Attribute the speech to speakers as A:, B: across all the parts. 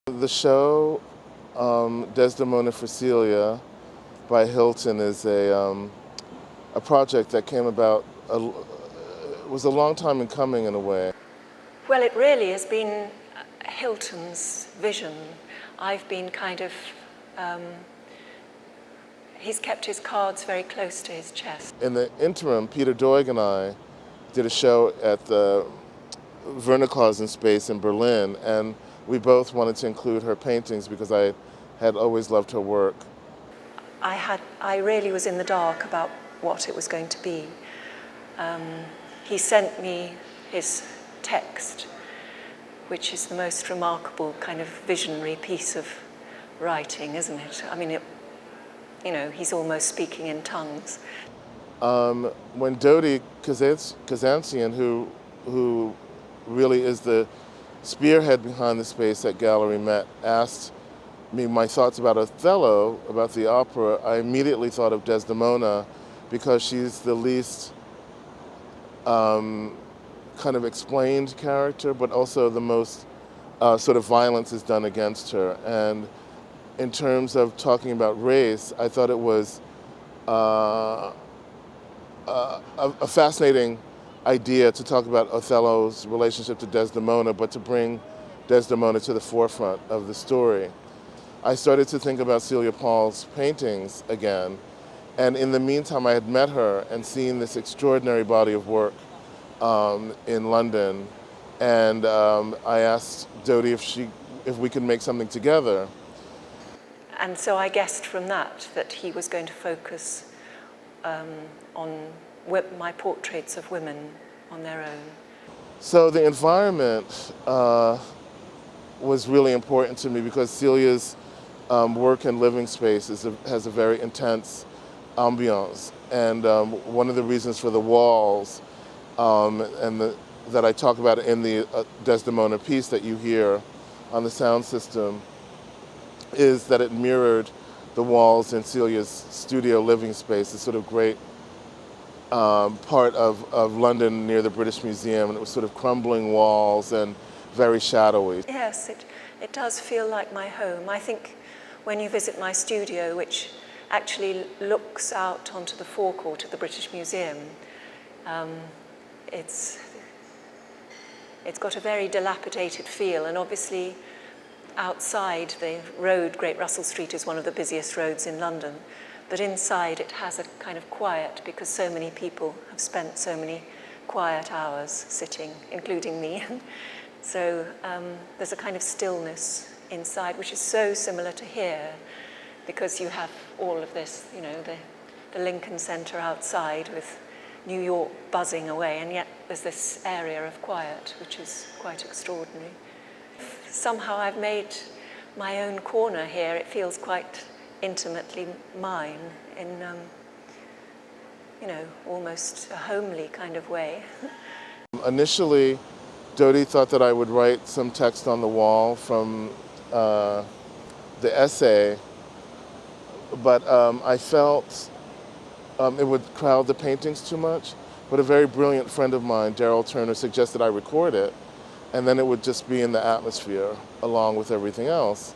A: The show, Desdemona for Celia by Hilton, is a project that came about, was a long time in coming in a way.
B: Well, it really has been Hilton's vision. I've been kind of, he's kept his cards very close to his chest.
A: In the interim, Peter Doig and I did a show at the Vernikausen space in Berlin, and we both wanted to include her paintings because I had always loved her work.
B: I really was in the dark about what it was going to be. He sent me his text, which is the most remarkable kind of visionary piece of writing, isn't it? I mean, he's almost speaking in tongues.
A: When Dodie Kazanjian, who really is the spearhead behind the space at Gallery Met, asked me my thoughts about Othello, about the opera, I immediately thought of Desdemona because she's the least kind of explained character, but also the most sort of violence is done against her. And in terms of talking about race, I thought it was a fascinating idea to talk about Othello's relationship to Desdemona, but to bring Desdemona to the forefront of the story. I started to think about Celia Paul's paintings again, and in the meantime I had met her and seen this extraordinary body of work in London, and I asked Dodie if we could make something together.
B: And so I guessed from that he was going to focus on my portraits of women on their own.
A: So the environment was really important to me because Celia's work and living space has a very intense ambiance. And one of the reasons for the walls that I talk about in the Desdemona piece that you hear on the sound system is that it mirrored the walls in Celia's studio living space, this sort of great part of London near the British Museum, and it was sort of crumbling walls and very shadowy.
B: Yes, it does feel like my home. I think when you visit my studio, which actually looks out onto the forecourt of the British Museum, it's got a very dilapidated feel, and obviously outside the road, Great Russell Street, is one of the busiest roads in London, but inside it has a kind of quiet because so many people have spent so many quiet hours sitting, including me. So there's a kind of stillness inside, which is so similar to here, because you have all of this, the Lincoln Center outside with New York buzzing away, and yet there's this area of quiet, which is quite extraordinary. Somehow I've made my own corner here. It feels quite intimately mine in, almost a homely kind of way.
A: Initially, Dodie thought that I would write some text on the wall from the essay, but I felt it would crowd the paintings too much. But a very brilliant friend of mine, Daryl Turner, suggested I record it, and then it would just be in the atmosphere along with everything else.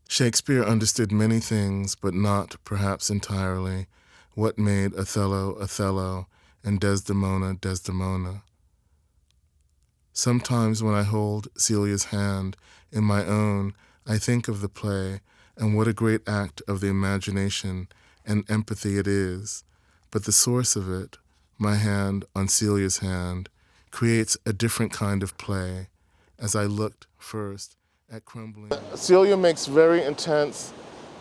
A: Shakespeare understood many things, but not, perhaps entirely, what made Othello, Othello, and Desdemona, Desdemona. Sometimes when I hold Celia's hand in my own, I think of the play and what a great act of the imagination and empathy it is. But the source of it, my hand on Celia's hand, creates a different kind of play as I looked first at crumbling. Celia makes very intense,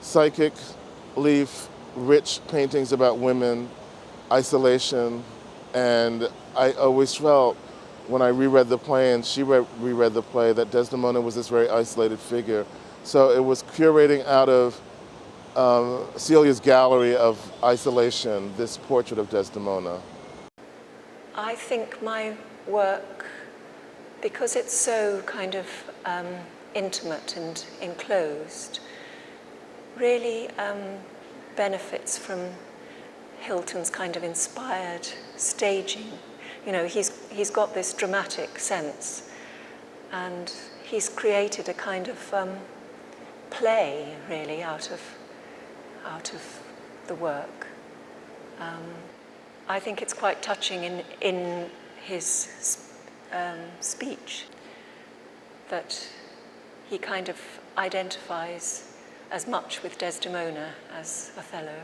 A: psychically rich paintings about women, isolation, and I always felt when I reread the play and she reread the play that Desdemona was this very isolated figure. So it was curating out of Celia's gallery of isolation this portrait of Desdemona. I
B: think my work, because it's so kind of intimate and enclosed, really benefits from Hilton's kind of inspired staging. He's got this dramatic sense, and he's created a kind of play, really, out of the work. I think it's quite touching in his speech that he kind of identifies as much with Desdemona as Othello.